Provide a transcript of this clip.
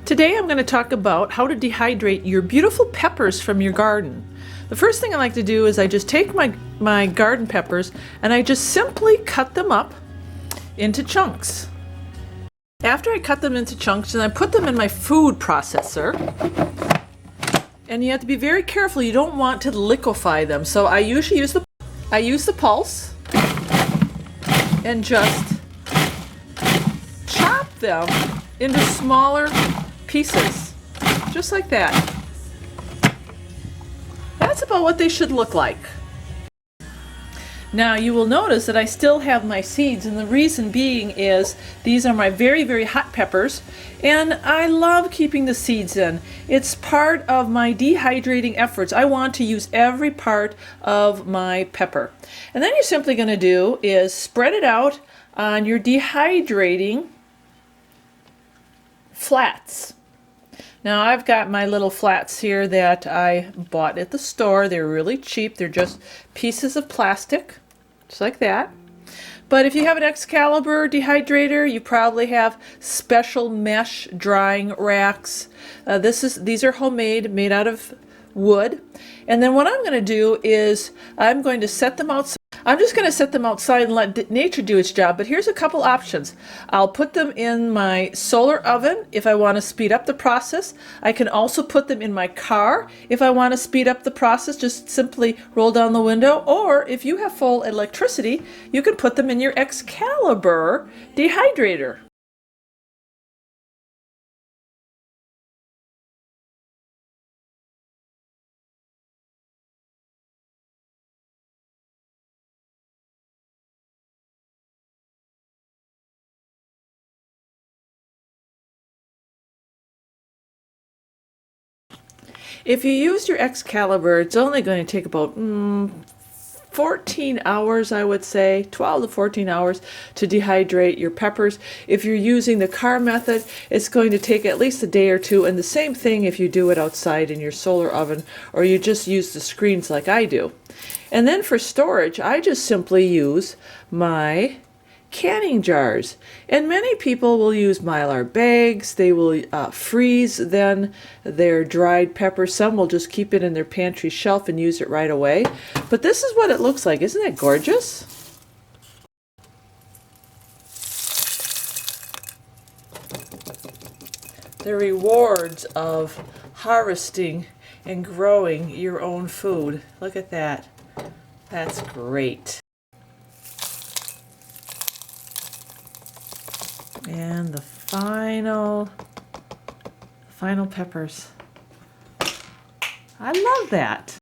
Today I'm going to talk about how to dehydrate your beautiful peppers from your garden. The first thing I like to do is I just take my garden peppers and I just simply cut them up into chunks. After I cut them into chunks, and I put them in my food processor. And you have to be very careful, you don't want to liquefy them. So I usually use the pulse and just chop them into smaller pieces, just like that. That's about what they should look like. Now you will notice that I still have my seeds, and the reason being is these are my very, very hot peppers, and I love keeping the seeds in. It's part of my dehydrating efforts. I want to use every part of my pepper. And then you're simply going to do is spread it out on your dehydrating flats. Now I've got my little flats here that I bought at the store. They're really cheap. They're just pieces of plastic, just like that. But if you have an Excalibur dehydrator, you probably have special mesh drying racks. These are homemade, made out of wood. And then what I'm going to do is I'm going to set them outside. I'm just going to set them outside and let nature do its job, but here's a couple options. I'll put them in my solar oven if I want to speed up the process. I can also put them in my car if I want to speed up the process, just simply roll down the window, or if you have full electricity, you can put them in your Excalibur dehydrator. If you use your Excalibur, it's only going to take about 14 hours, I would say, 12 to 14 hours to dehydrate your peppers. If you're using the car method, it's going to take at least a day or two, and the same thing if you do it outside in your solar oven, or you just use the screens like I do. And then for storage, I just simply use my canning jars, and many people will use Mylar bags. They will freeze then their dried peppers. Some will just keep it in their pantry shelf and use it right away. But this is what it looks like. Isn't that gorgeous? The rewards of harvesting and growing your own food. Look at that. That's great. And the final peppers. I love that.